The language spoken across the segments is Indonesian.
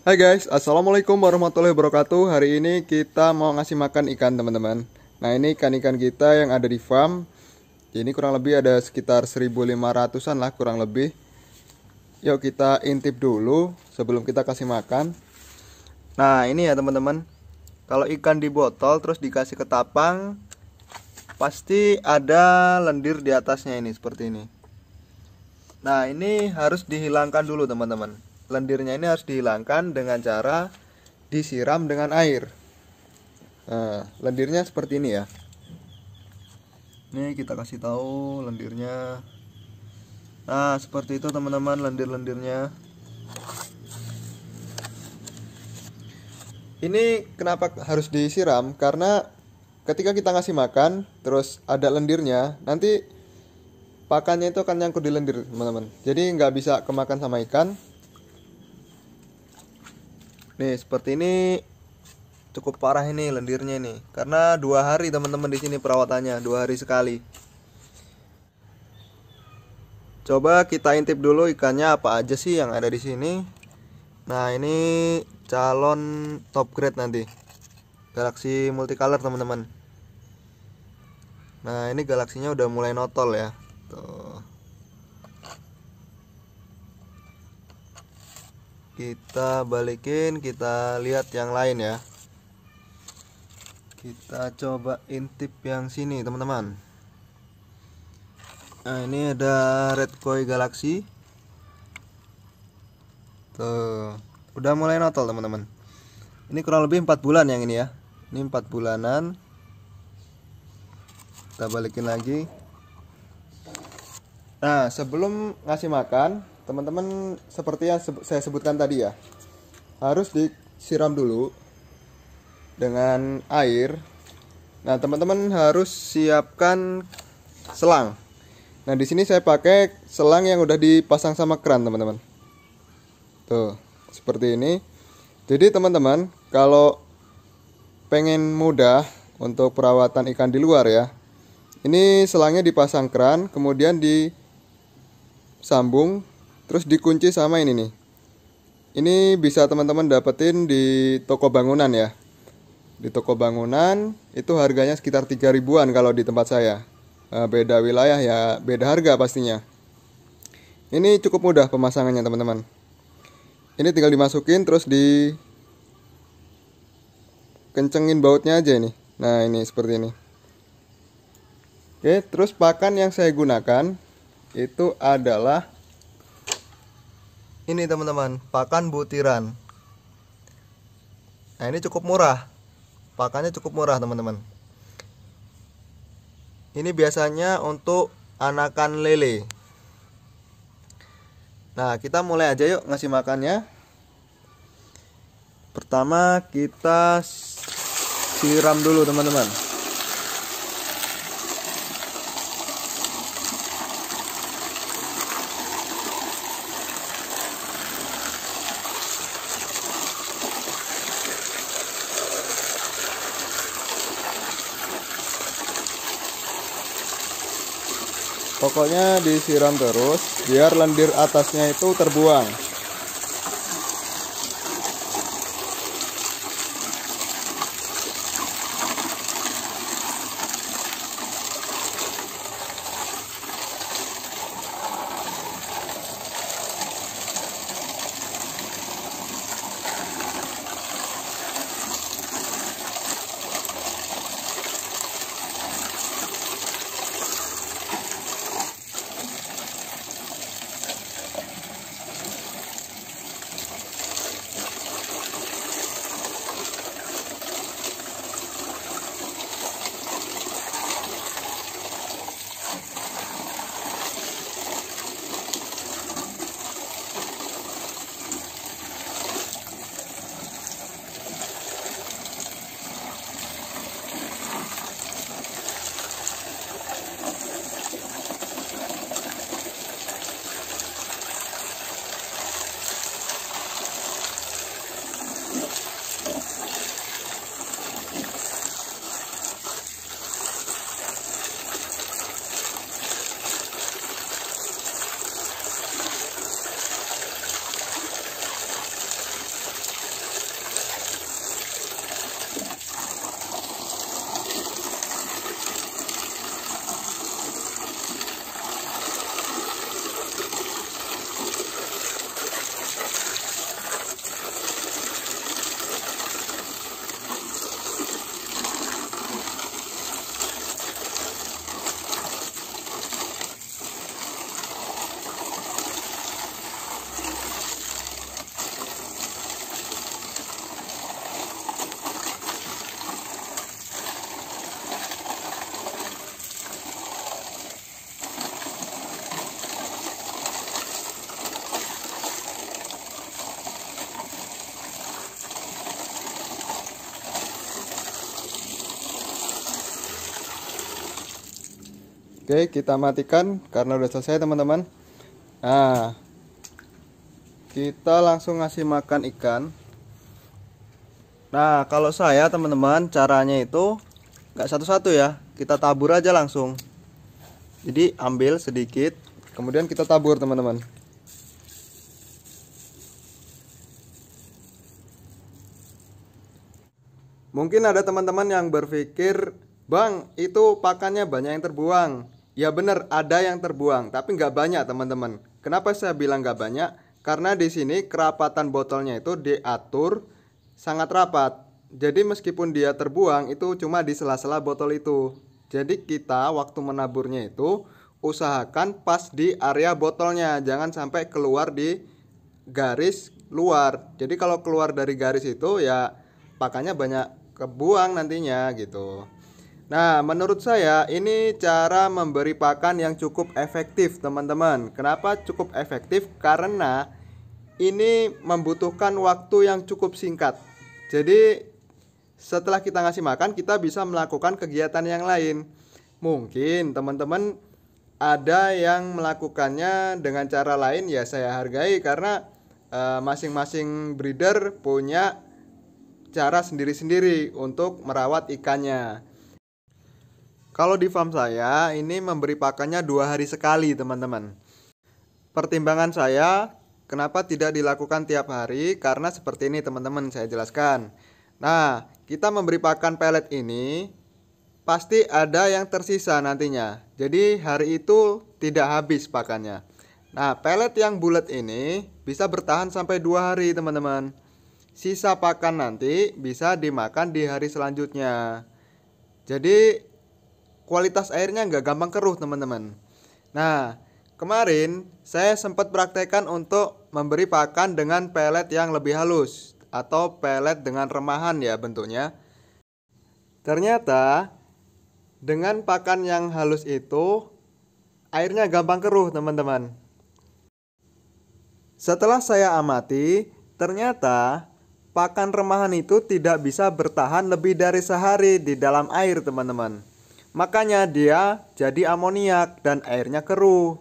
Hai guys, assalamualaikum warahmatullahi wabarakatuh. Hari ini kita mau ngasih makan ikan teman-teman. Nah ini ikan-ikan kita yang ada di farm. Ini kurang lebih ada sekitar 1.500an lah kurang lebih. Yuk kita intip dulu sebelum kita kasih makan. Nah ini ya teman-teman, kalau ikan di botol terus dikasih ketapang, pasti ada lendir di atasnya ini seperti ini. Nah ini harus dihilangkan dulu teman-teman. Lendirnya ini harus dihilangkan dengan cara disiram dengan air. Nah, lendirnya seperti ini ya. Ini kita kasih tahu lendirnya. Nah, seperti itu teman-teman lendir-lendirnya. Ini kenapa harus disiram? Karena ketika kita ngasih makan, terus ada lendirnya, nanti pakannya itu akan nyangkut di lendir teman-teman. Jadi nggak bisa kemakan sama ikan. Nih seperti ini, cukup parah ini lendirnya ini, karena 2 hari teman-teman di sini perawatannya, 2 hari sekali. Coba kita intip dulu ikannya apa aja sih yang ada di sini. Nah ini calon top grade nanti, galaksi multicolor teman-teman. Nah ini galaksinya udah mulai notol ya. Tuh. Kita balikin, kita lihat yang lain ya. Kita coba intip yang sini teman-teman. Nah ini ada red koi galaxy. Tuh, udah mulai notol teman-teman. Ini kurang lebih 4 bulan yang ini ya. Ini 4 bulanan. Kita balikin lagi. Nah sebelum ngasih makan, teman-teman seperti yang saya sebutkan tadi ya, harus disiram dulu dengan air. Nah teman-teman harus siapkan selang. Nah di sini saya pakai selang yang udah dipasang sama keran teman-teman. Tuh seperti ini. Jadi teman-teman kalau pengen mudah untuk perawatan ikan di luar ya, ini selangnya dipasang keran, kemudian disambung, terus dikunci sama ini nih. Ini bisa teman-teman dapetin di toko bangunan ya. Di toko bangunan itu harganya sekitar 3 ribuan kalau di tempat saya. Beda wilayah ya beda harga pastinya. Ini cukup mudah pemasangannya teman-teman. Ini tinggal dimasukin terus di kencengin bautnya aja ini. Nah ini seperti ini. Oke, terus pakan yang saya gunakan itu adalah ini teman-teman, pakan butiran. Nah ini cukup murah, pakannya cukup murah teman-teman. Ini biasanya untuk anakan lele. Nah kita mulai aja yuk ngasih makannya. Pertama kita siram dulu teman-teman. Pokoknya disiram terus biar lendir atasnya itu terbuang. Oke, kita matikan karena udah selesai teman-teman. Nah, kita langsung ngasih makan ikan. Nah, kalau saya teman-teman, caranya itu nggak satu-satu ya, kita tabur aja langsung. Jadi ambil sedikit, kemudian kita tabur teman-teman. Mungkin ada teman-teman yang berpikir, Bang, itu pakannya banyak yang terbuang. Ya bener, ada yang terbuang, tapi nggak banyak teman-teman. Kenapa saya bilang nggak banyak? Karena di sini kerapatan botolnya itu diatur sangat rapat. Jadi meskipun dia terbuang, itu cuma di sela-sela botol itu. Jadi kita waktu menaburnya itu usahakan pas di area botolnya, jangan sampai keluar di garis luar. Jadi kalau keluar dari garis itu ya pakannya banyak kebuang nantinya gitu. Nah, menurut saya ini cara memberi pakan yang cukup efektif teman-teman. Kenapa cukup efektif? Karena ini membutuhkan waktu yang cukup singkat. Jadi setelah kita ngasih makan, kita bisa melakukan kegiatan yang lain. Mungkin teman-teman ada yang melakukannya dengan cara lain, ya saya hargai karena masing-masing breeder punya cara sendiri-sendiri untuk merawat ikannya. Kalau di farm saya ini memberi pakannya 2 hari sekali teman-teman. Pertimbangan saya kenapa tidak dilakukan tiap hari, karena seperti ini teman-teman, saya jelaskan. Nah, kita memberi pakan pelet ini pasti ada yang tersisa nantinya. Jadi hari itu tidak habis pakannya. Nah, pelet yang bulat ini bisa bertahan sampai 2 hari teman-teman. Sisa pakan nanti bisa dimakan di hari selanjutnya. Jadi kualitas airnya nggak gampang keruh teman-teman. Nah, kemarin saya sempat praktekkan untuk memberi pakan dengan pelet yang lebih halus atau pelet dengan remahan ya bentuknya. Ternyata dengan pakan yang halus itu airnya gampang keruh teman-teman. Setelah saya amati, ternyata pakan remahan itu tidak bisa bertahan lebih dari sehari di dalam air teman-teman. Makanya dia jadi amoniak dan airnya keruh.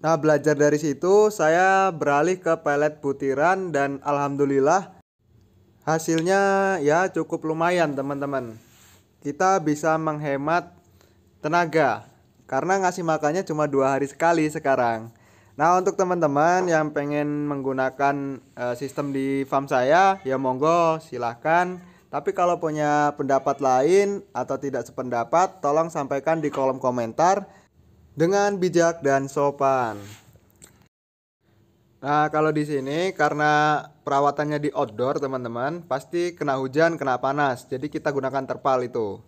Nah, belajar dari situ saya beralih ke pelet butiran dan alhamdulillah hasilnya ya cukup lumayan teman-teman. Kita bisa menghemat tenaga karena ngasih makannya cuma 2 hari sekali sekarang. Nah, untuk teman-teman yang pengen menggunakan sistem di farm saya, ya monggo silahkan. Tapi kalau punya pendapat lain atau tidak sependapat, tolong sampaikan di kolom komentar dengan bijak dan sopan. Nah, kalau di sini karena perawatannya di outdoor teman-teman, pasti kena hujan, kena panas. Jadi kita gunakan terpal itu.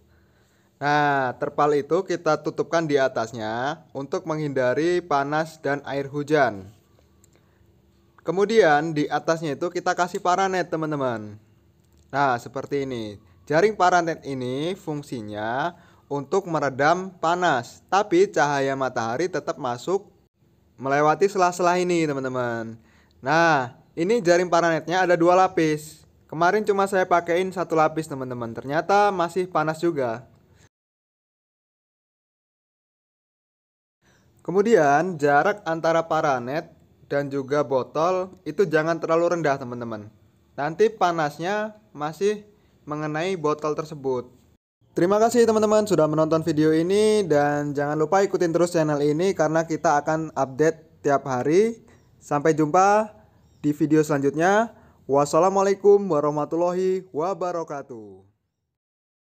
Nah, terpal itu kita tutupkan di atasnya untuk menghindari panas dan air hujan. Kemudian di atasnya itu kita kasih paranet teman-teman. Nah, seperti ini. Jaring paranet ini fungsinya untuk meredam panas, tapi cahaya matahari tetap masuk melewati sela-sela ini teman-teman. Nah, ini jaring paranetnya ada 2 lapis. Kemarin cuma saya pakaiin 1 lapis teman-teman. Ternyata masih panas juga. Kemudian jarak antara paranet dan juga botol itu jangan terlalu rendah teman-teman. Nanti panasnya masih mengenai botol tersebut. Terima kasih teman-teman sudah menonton video ini dan jangan lupa ikutin terus channel ini karena kita akan update tiap hari. Sampai jumpa di video selanjutnya. Wassalamualaikum warahmatullahi wabarakatuh.